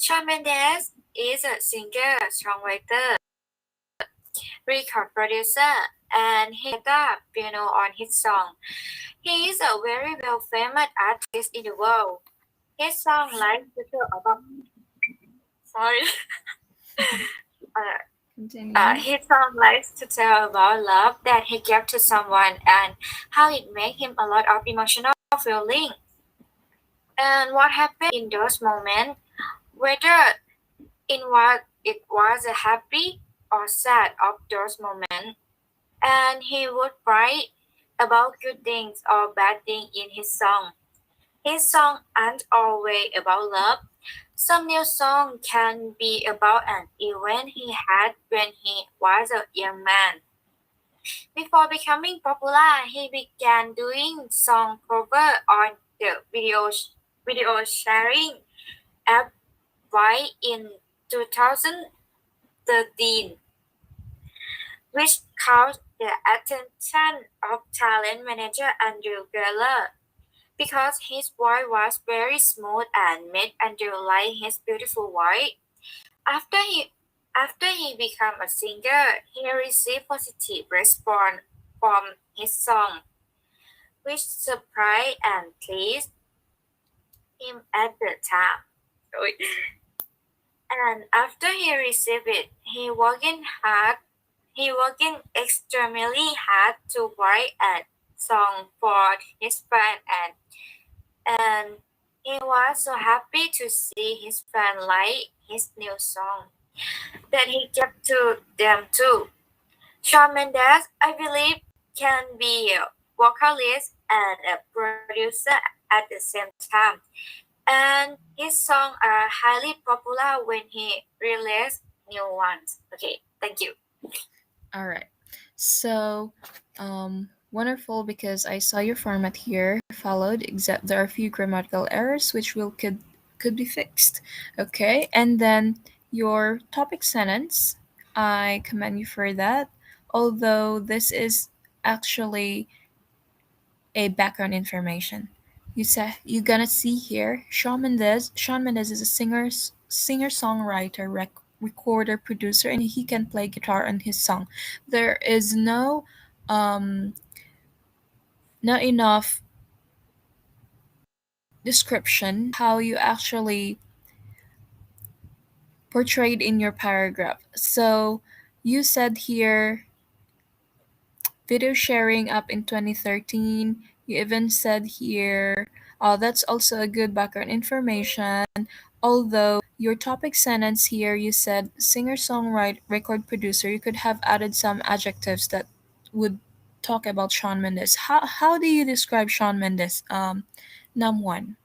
Shawn Mendes is a singer, songwriter, record producer, and he guitar piano on his song. He is a very well famous artist in the world. His song likes to tell about sorry. Continue. His song likes to tell about love that he gave to someone and how it made him a lot of emotional feeling and what happened in those moments, whether in what it was a happy or sad of those moments, and he would write about good things or bad things in his song. His songs aren't always about love. Some new songs can be about an event he had when he was a young man. Before becoming popular, he began doing song cover on the video sharing app Vine in 2013, which caught the attention of talent manager Andrew Geller because his voice was very smooth and made Andrew like his beautiful voice. After he after he became a singer, he received positive response from his song, which surprised and pleased him at the time. And after he received it, he working extremely hard to write a song for his fan and he was so happy to see his fan like his new song that he kept to them too. Shawn Mendes, I believe, can be a vocalist and a producer at the same time. And his songs are highly popular when he releases new ones. Okay, thank you. All right. So, wonderful because I saw your format here followed, except there are a few grammatical errors which will could be fixed. Okay, and then your topic sentence, I commend you for that. Although this is actually a background information. You said you're gonna see here Shawn Mendes. Shawn Mendes is a singer songwriter, recorder, producer, and he can play guitar on his song. There is um, not enough description how you actually portrayed in your paragraph. So you said here video sharing up in 2013. You even said here, that's also a good background information. Although your topic sentence here, you said singer songwriter, record producer, you could have added some adjectives that would talk about Shawn Mendes. How do you describe Shawn Mendes? Num one.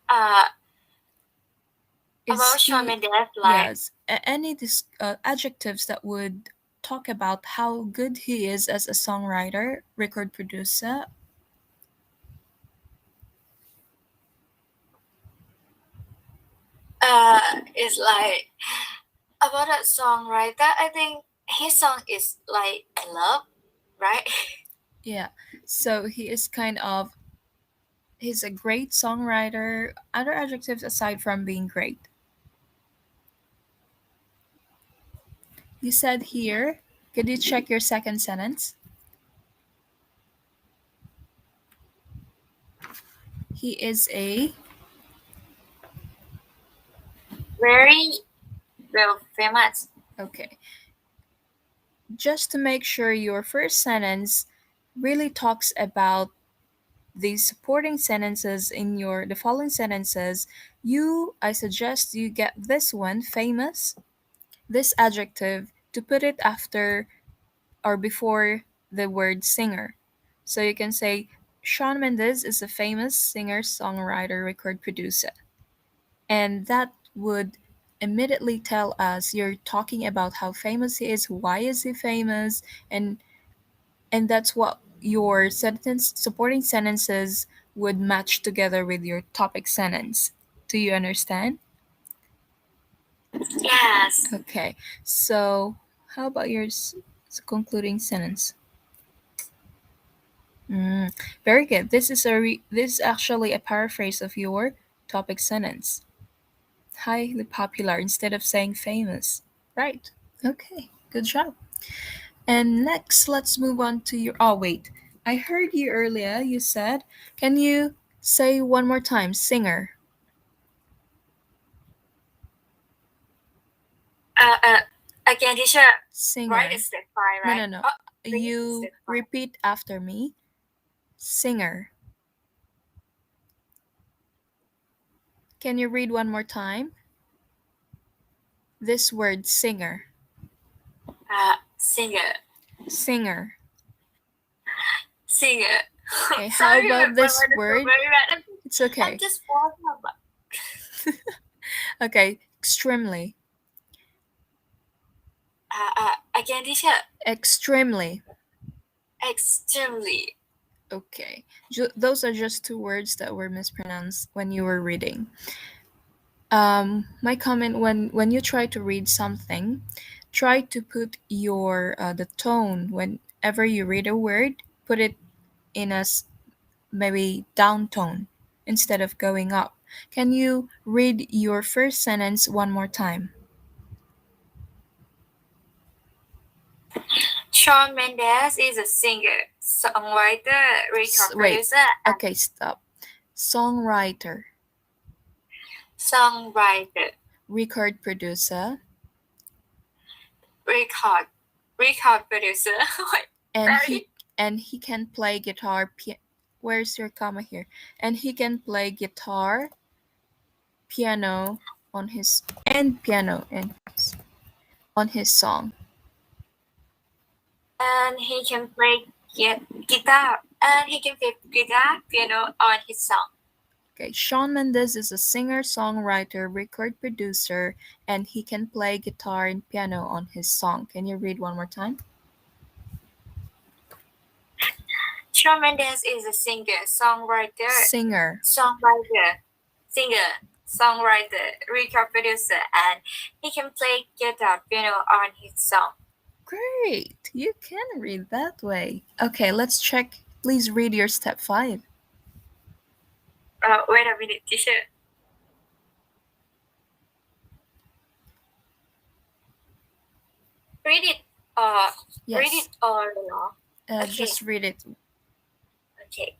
Uh, Is about Shawn he, Mendes, like, yes, any adjectives that would talk about how good he is as a songwriter, record producer? it's like about that songwriter. I think his song is like love, right? Yeah. So he is he's a great songwriter. Other adjectives aside from being great. You said here, could you check your second sentence? He is a, Very well famous. okay. Just to make sure your first sentence really talks about the supporting sentences in your the following sentences, I suggest you get this one, famous, this adjective, to put it after or before the word singer. So you can say Shawn Mendes is a famous singer, songwriter, record producer. And that would immediately tell us you're talking about how famous he is, why is he famous, and that's what your sentence supporting sentences would match together with your topic sentence. Do you understand? Yes. Okay. So how about your concluding sentence? Mm, very good. This is actually a paraphrase of your topic sentence. Highly popular instead of saying famous. Right. Okay. Good job. And next, let's move on to your. Oh, wait. I heard you earlier. You said, can you say one more time? Singer. Uh, again, teacher, right Singer. is step five, No, right? no, no. Oh, read You step five. repeat after me. Singer. Can you read one more time? This word, singer. Singer, Singer. singer. Okay, how Sorry, about my this word is so word? very bad. It's I'm okay. just walking about. Okay, extremely. Again, teacher, Extremely. extremely. Okay. Those are just two words that were mispronounced when you were reading. My comment, when you try to read something, try to put your the tone whenever you read a word, put it in a maybe down tone instead of going up. Can you read your first sentence one more time? Shawn Mendes is a singer, songwriter, record Wait. producer, and Okay, stop. Songwriter, songwriter, record producer, record, record producer. Wait, and sorry. he can play guitar. Where's your comma here? And he can play guitar, piano on his and piano and on his song. And he can play guitar, and he can play guitar, piano on his song. Okay, Shawn Mendes is a singer, songwriter, record producer, and he can play guitar and piano on his song. Can you read one more time? Shawn Mendes is a singer, Singer. songwriter, singer, songwriter, record producer, and he can play guitar, piano on his song. Great. You can read that way. Okay, let's check. Please read your step 5. Wait a minute, teacher. Read it. Uh, read Yes. it all along. Okay. Just read it. Okay.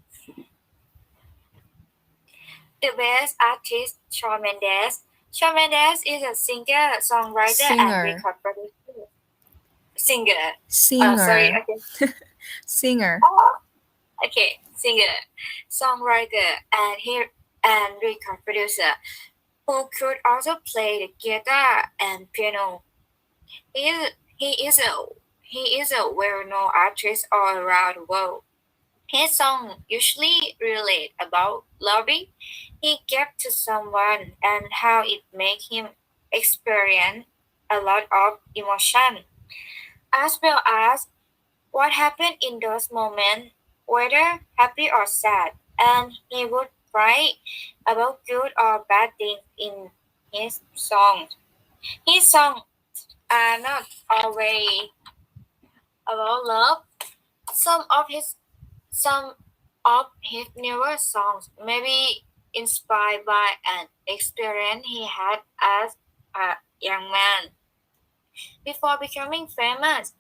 The best artist, Shawn Mendes. Shawn Mendes is a singer, songwriter, and Singer. record producer. Singer. Sorry. Singer. Okay. Singer. Oh, okay. Singer, songwriter, and record producer who could also play the guitar and piano. He is he is a he is a well-known artist all around the world. His songs usually relate about loving he gave to someone and how it made him experience a lot of emotion, as well as what happened in those moments, whether happy or sad. And he would write about good or bad things in his songs. His songs are not always about love. Some of his Some of his newer songs may be inspired by an experience he had as a young man. Before becoming famous,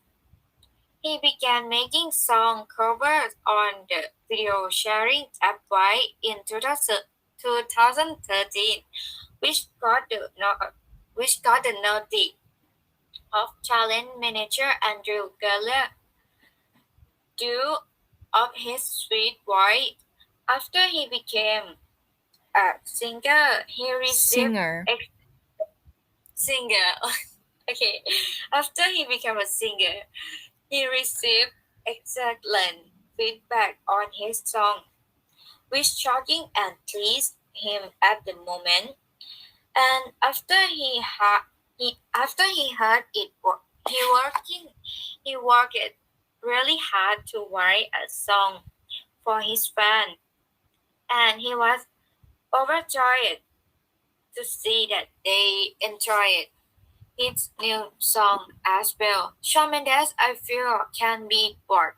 he began making song covers on the video sharing app in 2013, which got the notice of talent manager Andrew Geller due of his sweet voice. After he became a singer, he received Singer. singer. Okay, after he became a singer, he received excellent feedback on his song, which shocking and pleased him at the moment. And after he heard it, he worked really hard to write a song for his fans, and he was overjoyed to see that they enjoyed its new song as well. Shawn Mendes, I feel, can be bored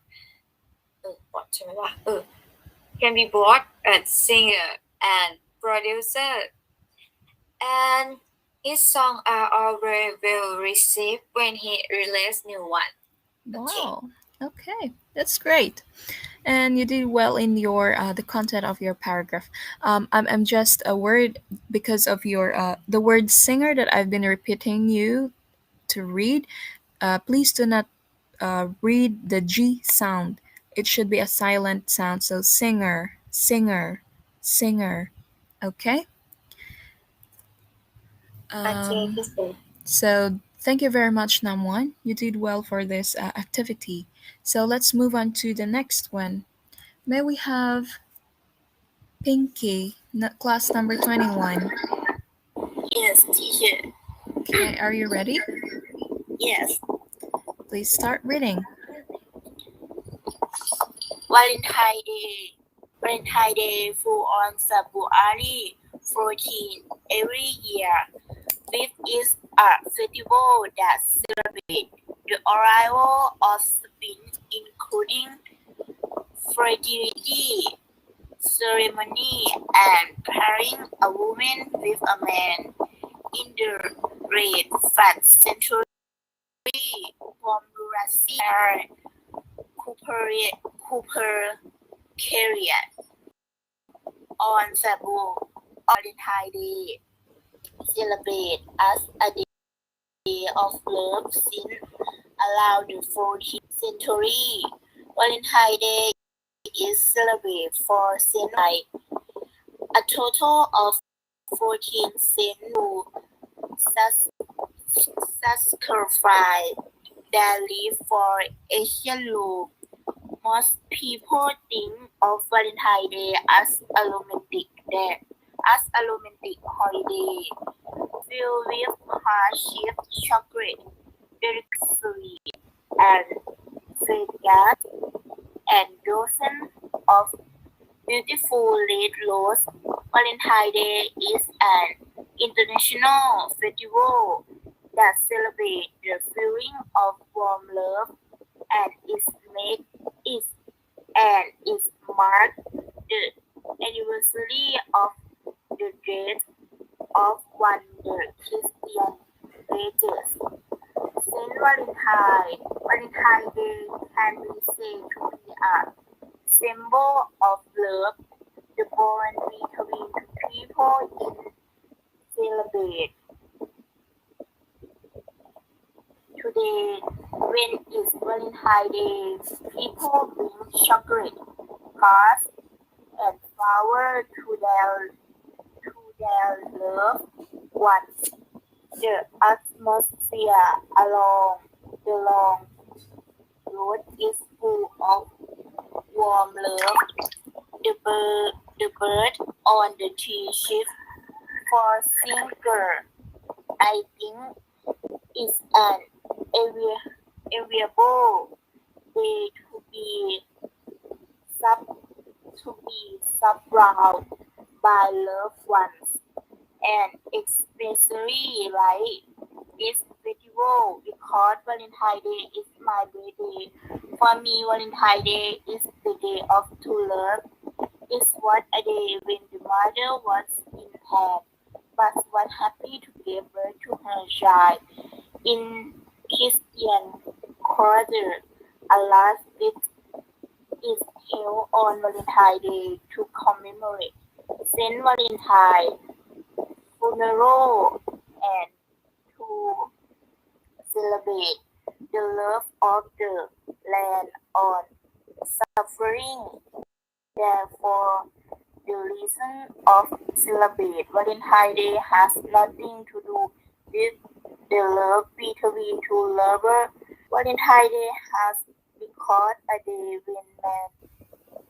บอทใช่ไหมวะcan be both a singer and producer and his songs are all very well received when he released new one. Okay. Wow. Okay, that's great. And you did well in your the content of your paragraph. I'm just a word because of your the word singer that I've been repeating you to read. Please do not read the G sound. It should be a silent sound. So singer, singer, singer. Okay. Okay, Um, Kristen. so thank you very much, Namwan. You did well for this activity. So let's move on to the next one. May we have Pinky, class number 21. Yes, teacher. Okay, are you ready? Yes. Please start reading. Valentine Day. Valentine Day fall on February 14 every year. This is a festival that celebrates the arrival of spring, including fertility ceremony and pairing a woman with a man. In the late 5th century, from Russia, Cooper carried on Cebu Valentine Day, celebrated as a day of love since around the 14th century. Valentine Day is celebrated for Saint Night. A total of 14 saints who sacrificed their life for Asian love. Most people think of Valentine's Day as a romantic day, as a romantic holiday filled with hardship, chocolate, very sweet, and fragrant, and dozens of beautiful red roses. Valentine's Day is an international festival that celebrates the feeling of warm love and is is marked the anniversary of the death of one of the Christian martyrs. Saint Valentine's Day can be said to be a symbol of love, the bond between people in celebrate. Today, when it's Valentine's Day, people bring chocolate, cards, and flowers to their loved ones. The atmosphere along the long road is full of warm love. The bird on the tree shift for singer. I think is an enviable way sub to be surrounded by loved ones, and especially like this festival because Valentine's Day is my birthday. For me, Valentine's Day is the day of true love. It's what a day when the mother was in hand, but was happy to give birth to her child. In Christian culture, a last gift is held on Valentine's Day to commemorate Saint Valentine funeral and to celebrate the love of the land on suffering. Therefore, the reason of celebrate Valentine's Day has nothing to do with the love between two lovers. Valentine's Day has become a day when men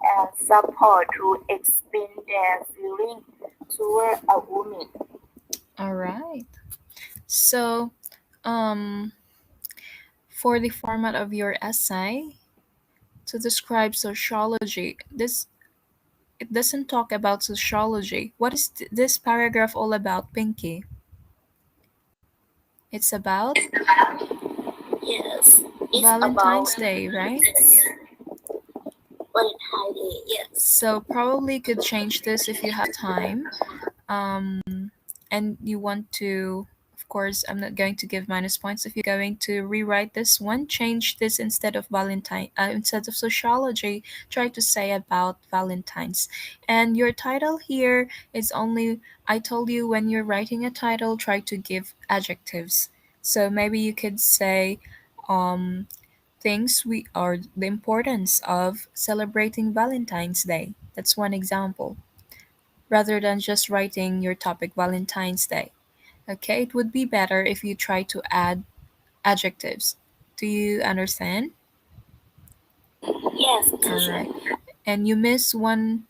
and support to explain their feeling toward a woman. All right. So, um, for the format of your essay to describe sociology, this it doesn't talk about sociology. What is this paragraph all about, Pinky? It's about Yes, it's about Valentine's Day, right? Valentine's Day, yes. So probably could change this if you have time. Um, and you want to, of course, I'm not going to give minus points if you're going to rewrite this one. Change this instead of instead of sociology. Try to say about Valentine's. And your title here is only. I told you when you're writing a title, try to give adjectives. So maybe you could say, um, things we are the importance of celebrating Valentine's Day. That's one example rather than just writing your topic Valentine's Day. Okay, it would be better if you try to add adjectives. Do you understand? Yes, All teacher. right. And you miss one.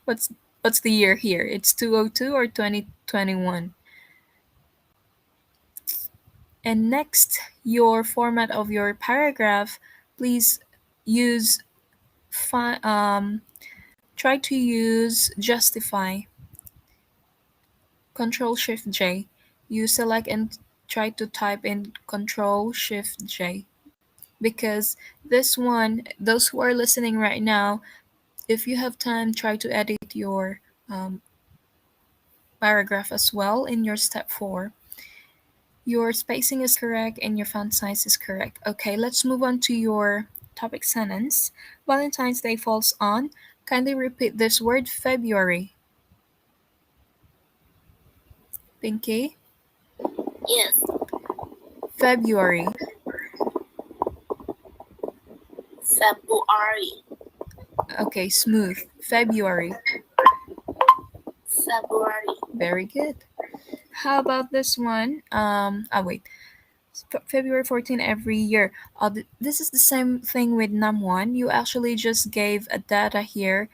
what's what's the year here? It's 202 or 2021. And next, your format of your paragraph, please use try to use justify. Control Shift J. You select and try to type in Control Shift J because this one, those who are listening right now, if you have time, try to edit your paragraph as well in your step 4. Your spacing is correct and your font size is correct. Okay, let's move on to your topic sentence. Valentine's Day falls on. Kindly repeat this word February. Pinky? Yes, February. February. Okay, smooth. February. February. Very good. How about this one? Wait. February 14 every year. This is the same thing with num one. You actually just gave a data here,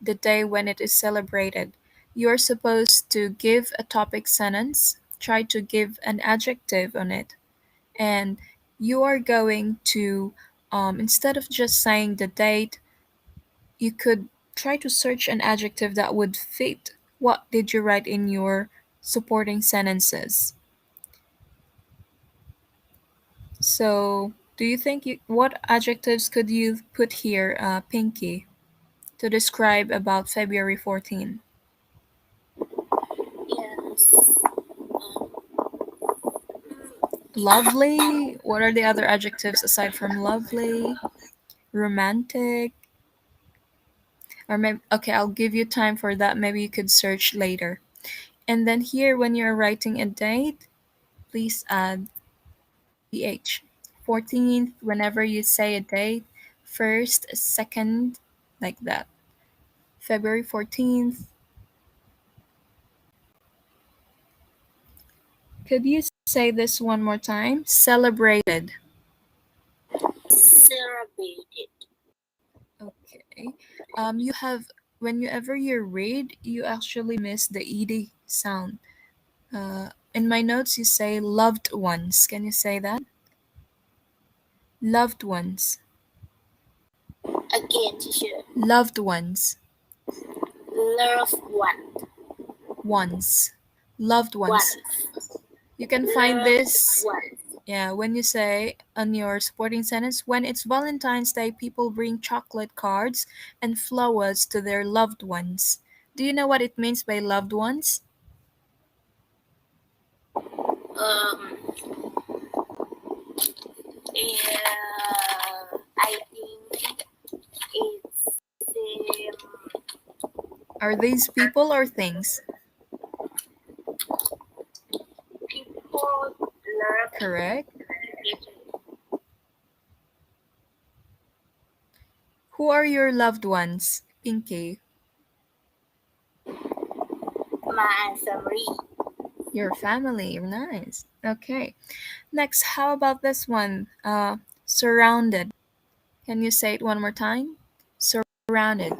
the day when it is celebrated. You're supposed to give a topic sentence, try to give an adjective on it, and you are going to, instead of just saying the date, you could try to search an adjective that would fit what did you write in your supporting sentences. So, do you think what adjectives could you put here, Pinky, to describe about February 14? Yes. Lovely. What are the other adjectives aside from lovely? Romantic. Or maybe okay, I'll give you time for that. Maybe you could search later. And then here, when you're writing a date, please add th. 14th. Whenever you say a date, first, second, like that. February 14th. Could you say this one more time? Celebrated. Celebrated. Okay. You have whenever you read, you actually miss the ed sound. In my notes, you say loved ones. Can you say that? Loved ones. Again, teacher. Loved ones. Love one. Ones. Loved ones. Once. You can find Love this. once. Yeah, when you say on your supporting sentence, when it's Valentine's Day, people bring chocolate cards and flowers to their loved ones. Do you know what it means by loved ones? I think it's Are these people or things? people love Correct. each Who are your loved ones? Pinky. my family. Your family. Nice. Okay. Next, how about this one? Surrounded. Can you say it one more time? Surrounded.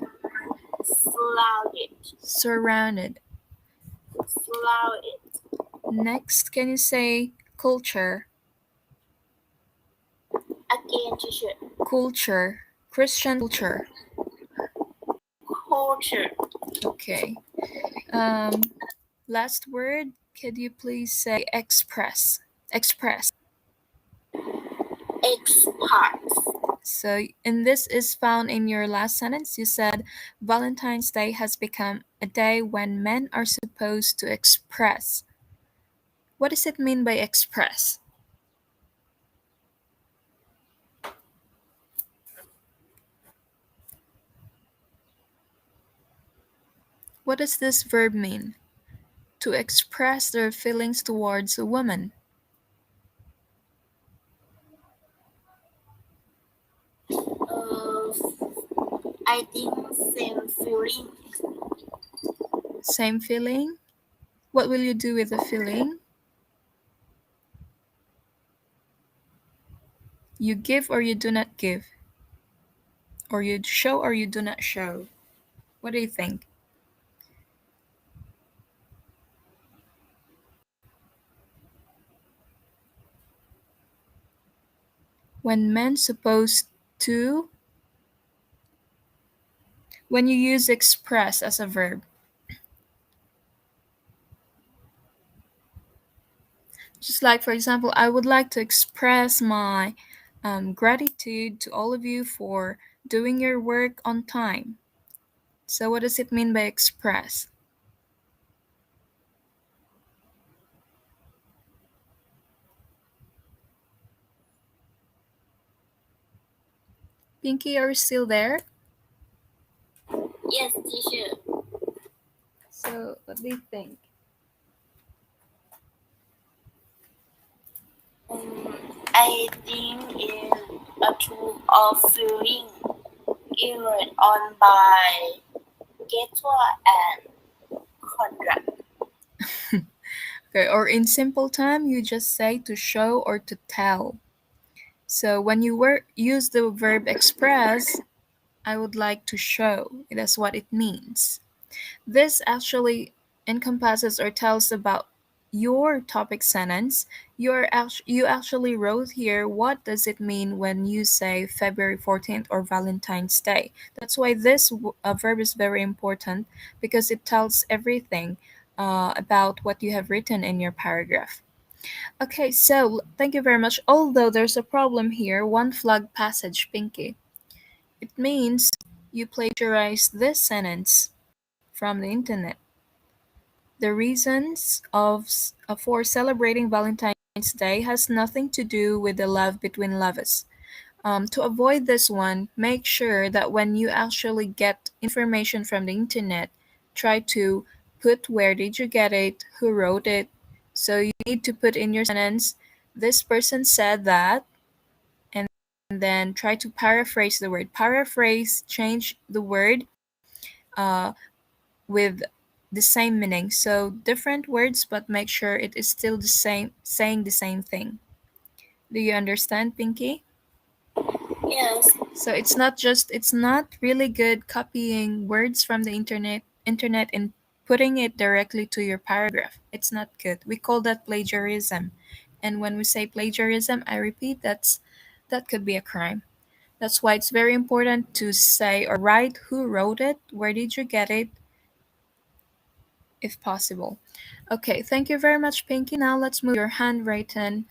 Slow it. Surrounded. Slow it. Next, can you say culture? Again, teacher. Culture. Christian culture. Culture. Okay. Um, Last word. Could you please say express? Express. Express. So, and this is found in your last sentence. You said Valentine's Day has become a day when men are supposed to express. What does it mean by express? What does this verb mean? To express their feelings towards a woman. Uh, I think same feeling. Same feeling? What will you do with the feeling? You give or you do not give? Or you show or you do not show? What do you think? When men supposed to, when you use express as a verb, just like for example, I would like to express my gratitude to all of you for doing your work on time. So what does it mean by express? Pinky, are you still there? Yes, teacher. So what do you think? I think is a tool of feeling even on by Getwa and Conrad. Okay, or in simple time, you just say to show or to tell. So when you use the verb express, I would like to show. That's what it means. This actually encompasses or tells about your topic sentence. You actually wrote here what does it mean when you say February 14th or Valentine's Day. That's why this verb is very important because it tells everything about what you have written in your paragraph. Okay, so thank you very much. Although there's a problem here, one flag passage, Pinky. It means you plagiarized this sentence from the internet. The reasons for celebrating Valentine's Day has nothing to do with the love between lovers. To avoid this one, make sure that when you actually get information from the internet, try to put where did you get it, who wrote it. So you need to put in your sentence, this person said that, and then try to paraphrase the word. Paraphrase, change the word uh, with the same meaning. So different words, but make sure it is still the same, saying the same thing. Do you understand, Pinky? Yes, So it's not really good copying words from the internet and putting it directly to your paragraph. It's not good. We call that plagiarism. And when we say plagiarism, I repeat, that could be a crime. That's why it's very important to say or write who wrote it, where did you get it, if possible. Okay, thank you very much, Pinky. Now let's move your handwritten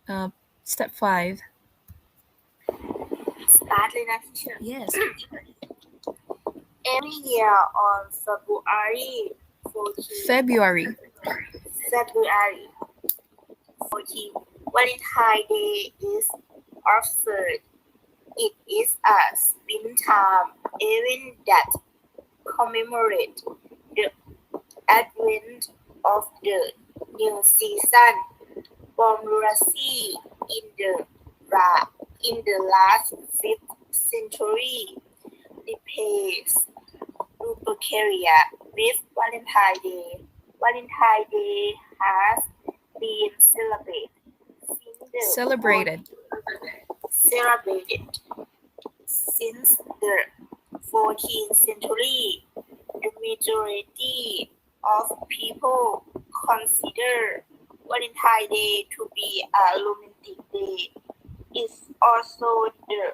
uh, step 5. start เลยนะ teacher. Yes. Every year on February 14th, February. February 14th, Valentine's Day is observed. It is a springtime event that commemorates the advent of the new season. Born in the in the last 5th century, replaced Lupercalia with Valentine's Day. Valentine's Day has been Celebrated. celebrated since the 14th century. The majority of people consider Valentine's Day to be a romantic day. It's also the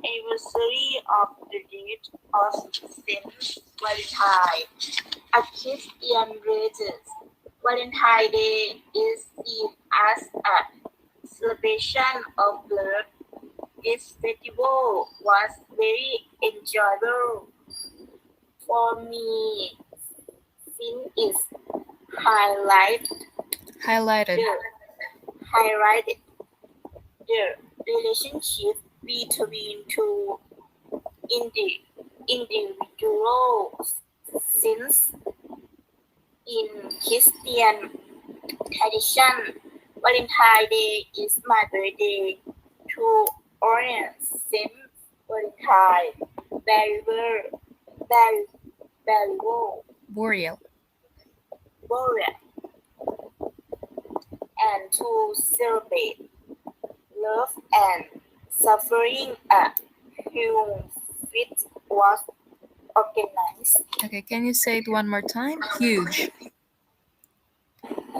anniversary of the death of Saint Valentine. A Christian religion, Valentine's Day is seen as a celebration of love This festival was very enjoyable for me since it highlight Highlighted. the highlighted the relationship between two indi- individuals since in Christian tradition, Valentine's Day is my birthday. To orient since Valentine, very, very, very Boreal. warrior, and to celebrate love and suffering, a human feat was organized. Okay, can you say it one more time? Huge.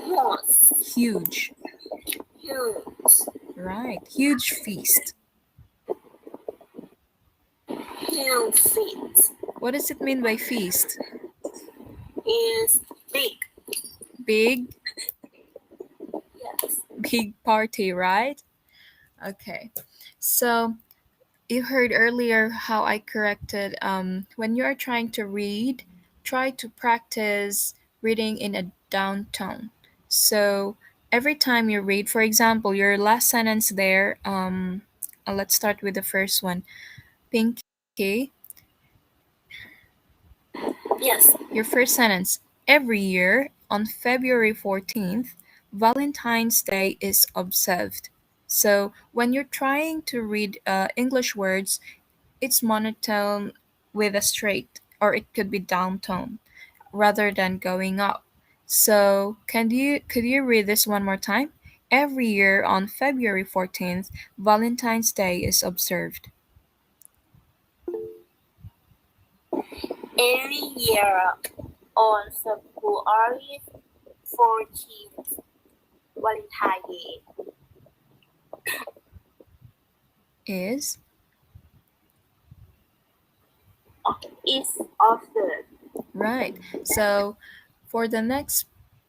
Huge, Huge. huge, Right. Huge feast. huge feat What does it mean by feast? is big. Big, Yes. big party, right? Okay. So you heard earlier how I corrected when you are trying to read, try to practice reading in a down tone. So every time you read, for example, your last sentence there, let's start with the first one. Pinky, Yes. your first sentence. Every year on February 14th, Valentine's Day is observed. So when you're trying to read English words, it's monotone with a straight, or it could be down tone rather than going up. So could you read this one more time? Every year on February 14th, Valentine's Day is observed. Every year on February 14th, Valentine's Day Is is observed. right. So for the next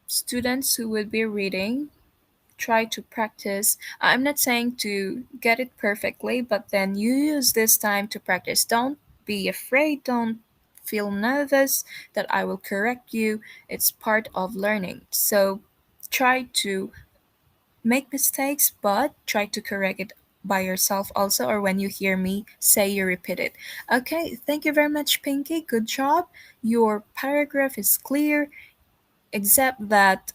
students who will be reading, try to practice. I'm not saying to get it perfectly, but then you use this time to practice. Don't be afraid, don't feel nervous that I will correct you. It's part of learning. So try to make mistakes, but try to correct it by yourself also, or when you hear me say, you repeat it. Okay, thank you very much, Pinky. Good job. Your paragraph is clear, except that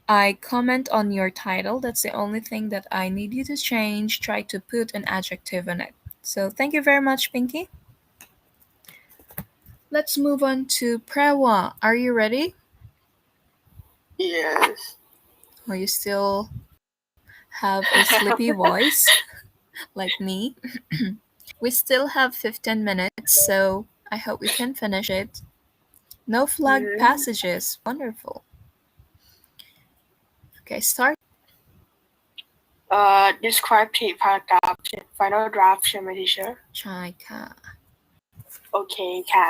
I comment on your title. That's the only thing that I need you to change. Try to put an adjective on it. So thank you very much, Pinky. Let's move on to Praewa. Are you ready? Yes. Or you still have a sleepy voice like me? We still have 15 minutes, so I hope we can finish it. No flag Mhm. passages. Wonderful. Okay, start. Descriptive paragraph final draft ใช่ไหม teacher Chaika. okay ค่ะ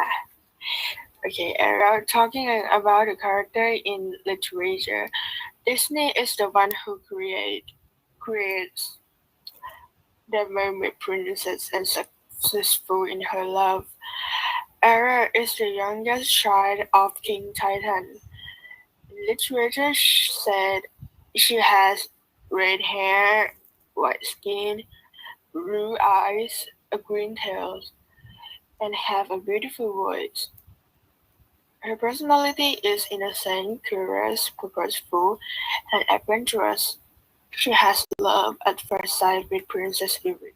okay and we're talking about the character in literature. Disney is the one who creates the mermaid princess and successful in her love. Era is the youngest child of King Titan. Literature said she has red hair, white skin, blue eyes, a green tail, and have a beautiful voice. Her personality is innocent, curious, purposeful, and adventurous. She has love at first sight with Princess Lyric.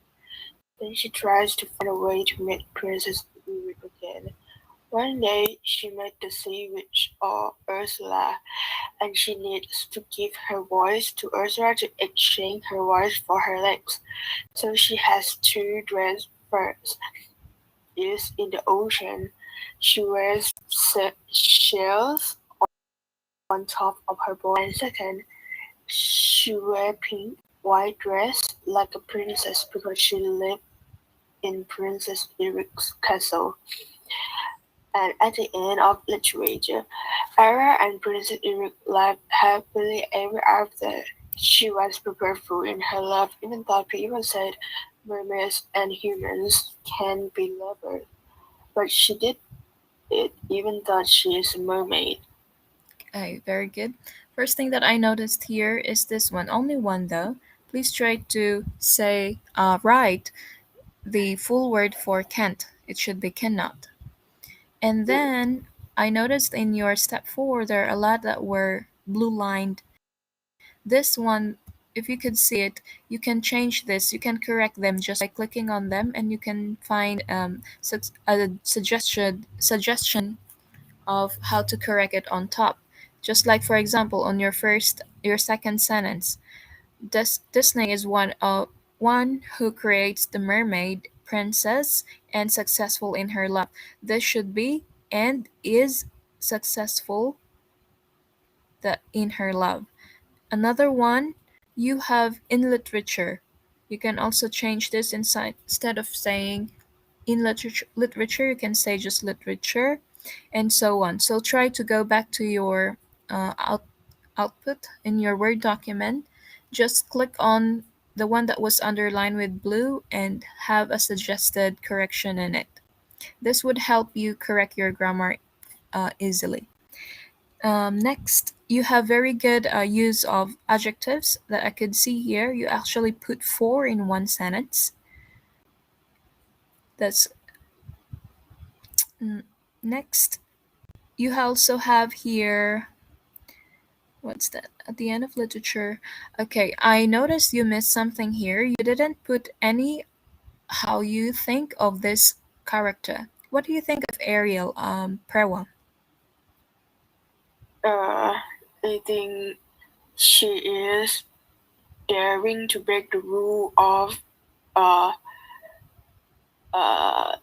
Then she tries to find a way to meet Princess Lyric again. One day, she met the sea witch or Ursula, and she needs to give her voice to Ursula to exchange her voice for her legs. So she has two dress first is in the ocean. She wears shells on top of her body. And second, she wears pink, white dress like a princess because she lived in Princess Eric's castle. And at the end of literature, Ara and Princess Eric lived happily ever after. She was purposeful in her love, even though people said Mermaids and humans can be lovers, but she did it even though she is a mermaid. Okay, very good. First thing that I noticed here is this one. Only one though. Please try to say write the full word for can't. It should be cannot. And Mm. then I noticed in your step 4 there are a lot that were blue lined. This one, if you could see it, you can change this. You can correct them just by clicking on them, and you can find a suggestion of how to correct it on top. Just like for example, on your second sentence, Disney is one who creates the mermaid princess and successful in her love. This should be and is successful in her love. Another one, you have in literature. You can also change this inside instead of saying in literature you can say just literature and so on. So try to go back to your output in your Word document. Just click on the one that was underlined with blue and have a suggested correction in it. This would help you correct your grammar easily. Next, you have very good use of adjectives that I could see here. You actually put four in one sentence. That's mm, next. You also have here, what's that? At the end of literature. Okay, I noticed you missed something here. You didn't put any how you think of this character. What do you think of Ariel, Prewa? Uh, I think she is daring to break the rule of uh, uh,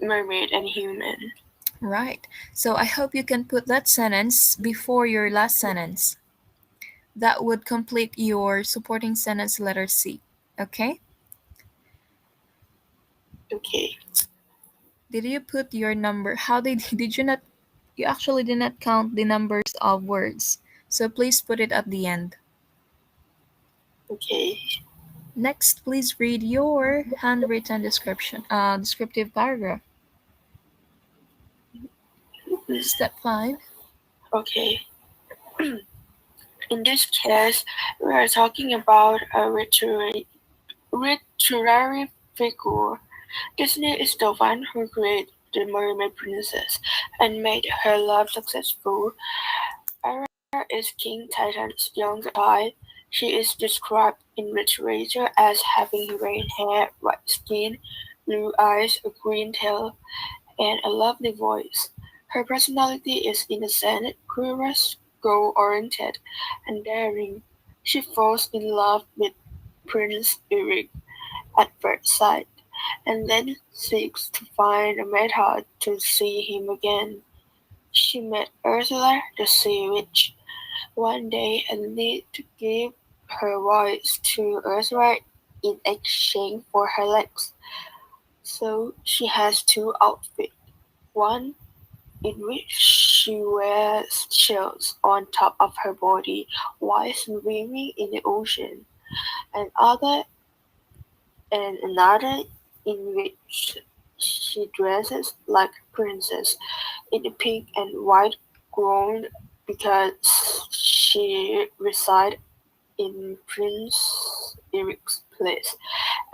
mermaid and human. Right. So I hope you can put that sentence before your last sentence. That would complete your supporting sentence letter C. Okay? Okay, Did you put your number? How did you not you actually did not count the numbers of words. So please put it at the end. okay. Next, please read your handwritten descriptive paragraph. Mm. Step 5. Okay. In this case, we are talking about a literary figure. Disney is the one who created the Mermaid Princess and made her love successful. Ariel is King Titan's younger child. She is described in literature as having red hair, white skin, blue eyes, a green tail, and a lovely voice. Her personality is innocent, curious, goal-oriented, and daring. She falls in love with Prince Eric at first sight, and then seeks to find a method to see him again. She met Ursula the Sea Witch one day and need to give her voice to Ursula in exchange for her legs. So she has two outfits. One in which she wears shells on top of her body while swimming in the ocean, and another in which she dresses like a princess in a pink and white gown because she resides in Prince Eric's place.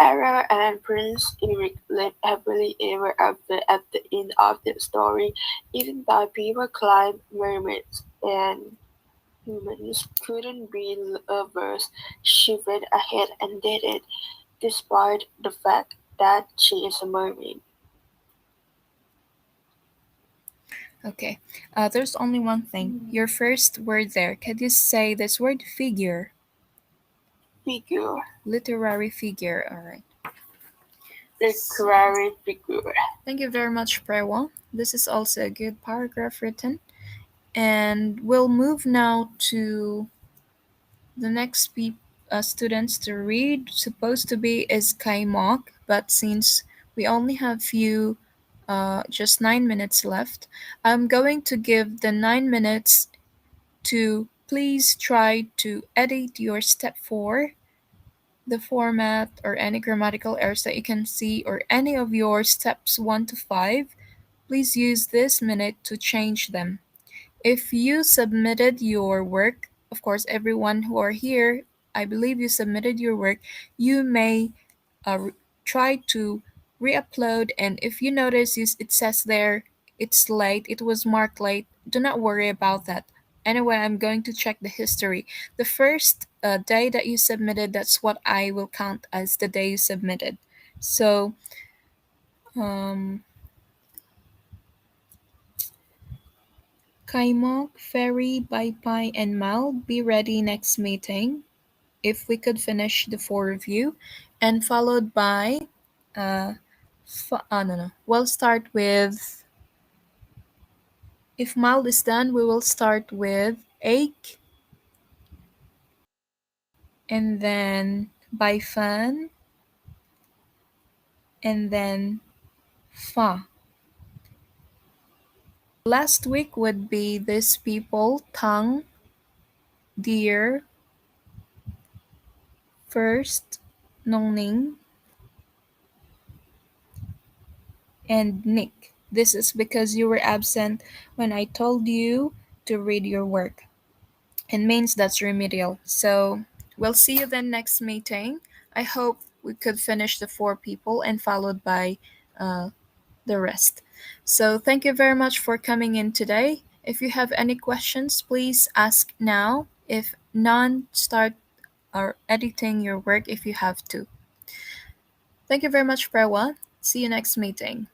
Ariel and Prince Eric live happily ever after at the end of the story, even though people claim mermaids and humans couldn't be lovers. She went ahead and did it, despite the fact that she is a mermaid Okay. There's only one thing. Your first word there. Can you say this word figure? figure, Literary figure. All right. literary figure. Thank you very much, Prewa. This is also a good paragraph written. And we'll move now to the next students to read. Supposed to be is Kaimok, but since we only have just 9 minutes left, I'm going to give the 9 minutes to please try to edit your step 4 the format or any grammatical errors that you can see or any of your steps 1 to 5, please use this minute to change them. If you submitted your work, of course, everyone who are here, I believe you submitted your work, you may try to re-upload, and if you notice it says there it's late, it was marked late, do not worry about that. Anyway, I'm going to check the history. The first day that you submitted, that's what I will count as the day you submitted. So um, Kaimok, Ferry, Baipai, and Mal, be ready next meeting if we could finish the 4 of you, and followed by no, no. We'll start with, if mild is done, we will start with ache, and then by fan, and then fa. Last week would be these people, tongue, deer, first, nongning, and nick. This is because you were absent when I told you to read your work. It means that's remedial. So we'll see you then next meeting. I hope we could finish the 4 people and followed by uh, the rest. So thank you very much for coming in today. If you have any questions, please ask now. If none, start editing your work if you have to. Thank you very much, Praewa. See you next meeting.